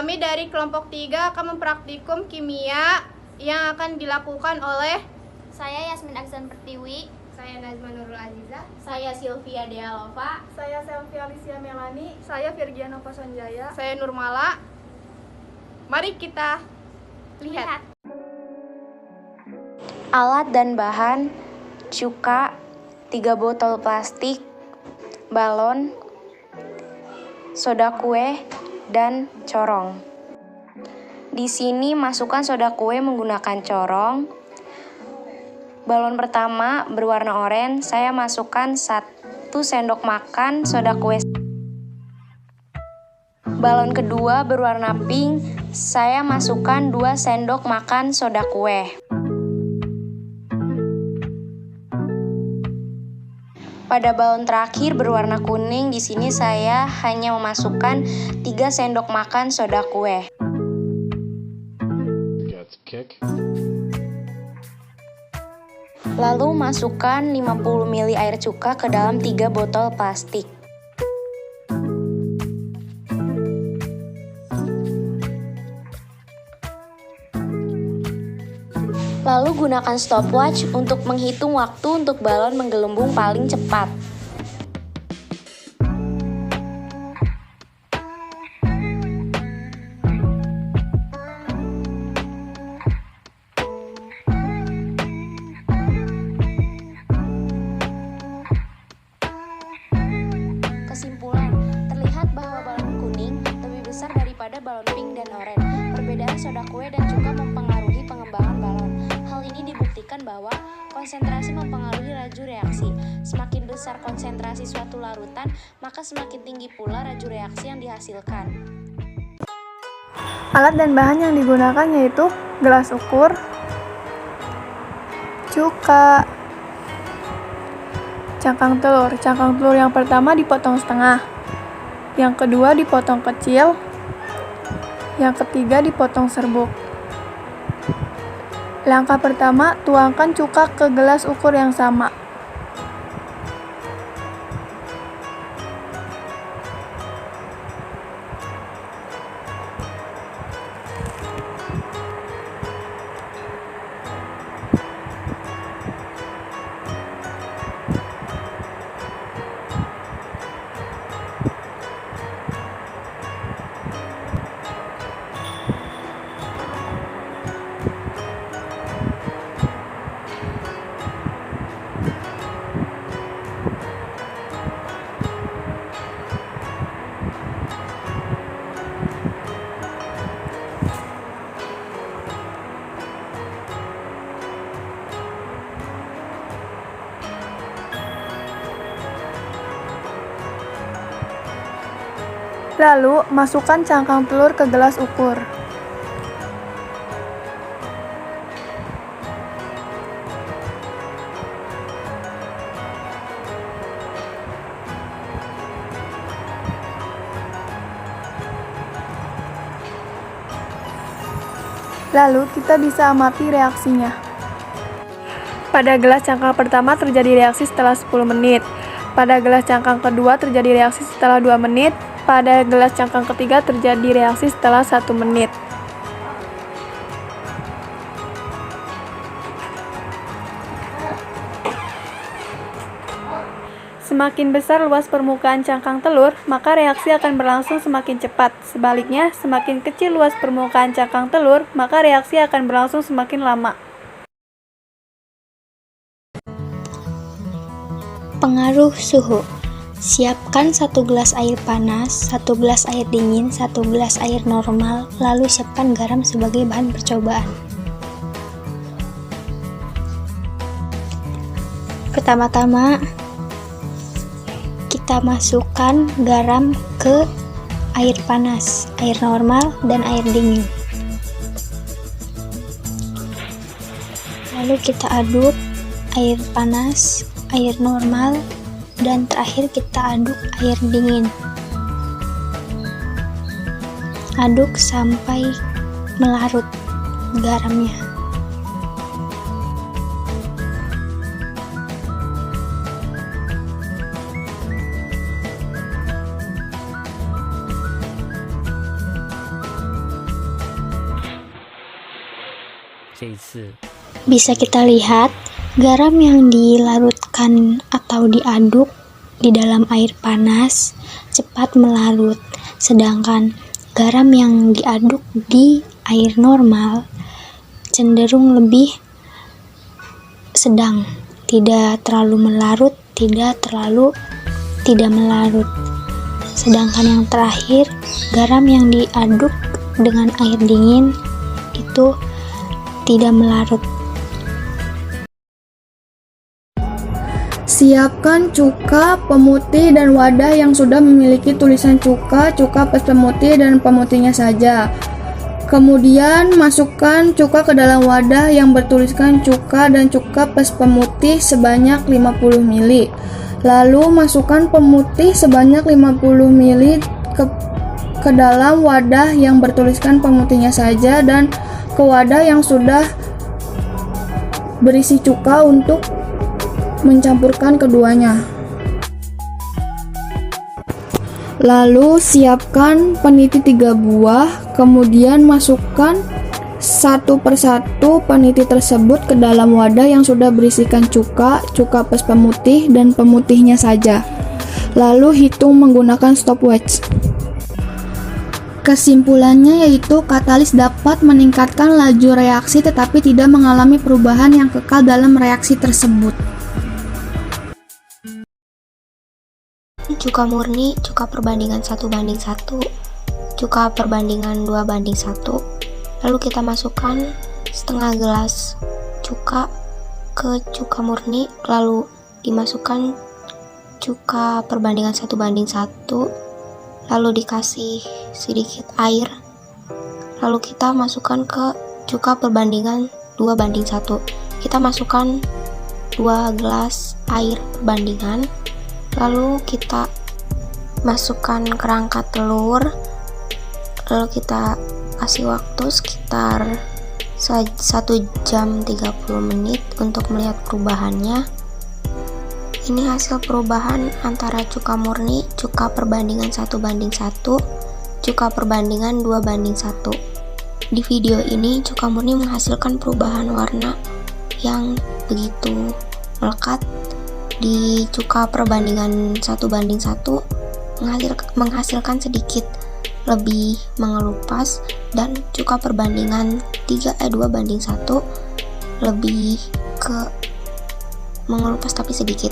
Kami dari kelompok 3 akan mempraktikum kimia yang akan dilakukan oleh saya Yasmin Aksan Pertiwi, saya Nazma Nurul Aziza, saya Sylvia Dealova, saya Selvi Alicia Melani, saya Virgiana Pasonjaya, saya Nurmala. Mari kita lihat. Alat dan bahan: cuka, 3 botol plastik, balon, soda kue, dan corong. Di sini masukkan soda kue menggunakan corong. Balon pertama berwarna oranye, saya masukkan 1 sendok makan soda kue. Balon kedua berwarna pink, saya masukkan 2 sendok makan soda kue. Pada balon terakhir berwarna kuning, di sini saya hanya memasukkan 3 sendok makan soda kue. Lalu masukkan 50 ml air cuka ke dalam 3 botol plastik. Lalu gunakan stopwatch untuk menghitung waktu untuk balon menggelembung paling cepat. Kesimpulan, terlihat bahwa balon kuning lebih besar daripada balon pink dan oranye. Perbedaan soda kue dan cuka mempengaruhi pengembangan balon. Hal ini dibuktikan bahwa konsentrasi mempengaruhi laju reaksi. Semakin besar konsentrasi suatu larutan, maka semakin tinggi pula laju reaksi yang dihasilkan. Alat dan bahan yang digunakan yaitu gelas ukur, cuka, cangkang telur. Cangkang telur yang pertama dipotong setengah, yang kedua dipotong kecil, yang ketiga dipotong serbuk. Langkah pertama, tuangkan cuka ke gelas ukur yang sama. Lalu, masukkan cangkang telur ke gelas ukur. Lalu, kita bisa amati reaksinya. Pada gelas cangkang pertama terjadi reaksi setelah 10 menit. Pada gelas cangkang kedua terjadi reaksi setelah 2 menit. Pada gelas cangkang ketiga terjadi reaksi setelah 1 menit. Semakin besar luas permukaan cangkang telur, maka reaksi akan berlangsung semakin cepat. Sebaliknya, semakin kecil luas permukaan cangkang telur, maka reaksi akan berlangsung semakin lama. Pengaruh suhu. Siapkan 1 gelas air panas, 1 gelas air dingin, 1 gelas air normal, lalu siapkan garam sebagai bahan percobaan. Pertama-tama, kita masukkan garam ke air panas, air normal, dan air dingin. Lalu kita aduk air panas, air normal, dan terakhir kita aduk air dingin. Aduk sampai melarut garamnya. 这一次 Bisa kita lihat, garam yang dilarutkan atau diaduk di dalam air panas cepat melarut, sedangkan garam yang diaduk di air normal cenderung lebih sedang, tidak terlalu melarut, tidak melarut. Sedangkan yang terakhir, garam yang diaduk dengan air dingin itu tidak melarut. Siapkan cuka, pemutih, dan wadah yang sudah memiliki tulisan cuka plus pemutih, dan pemutihnya saja. Kemudian masukkan cuka ke dalam wadah yang bertuliskan cuka dan cuka plus pemutih sebanyak 50 ml. Lalu masukkan pemutih sebanyak 50 ml ke dalam wadah yang bertuliskan pemutihnya saja dan ke wadah yang sudah berisi cuka untuk mencampurkan keduanya. Lalu siapkan peniti 3 buah, kemudian masukkan satu persatu peniti tersebut ke dalam wadah yang sudah berisikan cuka plus pemutih, dan pemutihnya saja. Lalu hitung menggunakan stopwatch. Kesimpulannya yaitu katalis dapat meningkatkan laju reaksi tetapi tidak mengalami perubahan yang kekal dalam reaksi tersebut. Cuka murni, cuka perbandingan 1:1, cuka perbandingan 2:1. Lalu kita masukkan setengah gelas cuka ke cuka murni, lalu dimasukkan cuka perbandingan 1:1, lalu dikasih sedikit air, lalu kita masukkan ke cuka perbandingan 2:1. Kita masukkan 2 gelas air perbandingan, lalu kita masukkan kerangka telur, lalu kita kasih waktu sekitar 1 jam 30 menit untuk melihat perubahannya. Ini hasil perubahan antara cuka murni, cuka perbandingan 1:1, cuka perbandingan 2:1. Di video ini cuka murni menghasilkan perubahan warna yang begitu melekat. Di cuka perbandingan 1:1 menghasilkan sedikit lebih mengelupas, dan cuka perbandingan 2:1 lebih ke mengelupas tapi sedikit.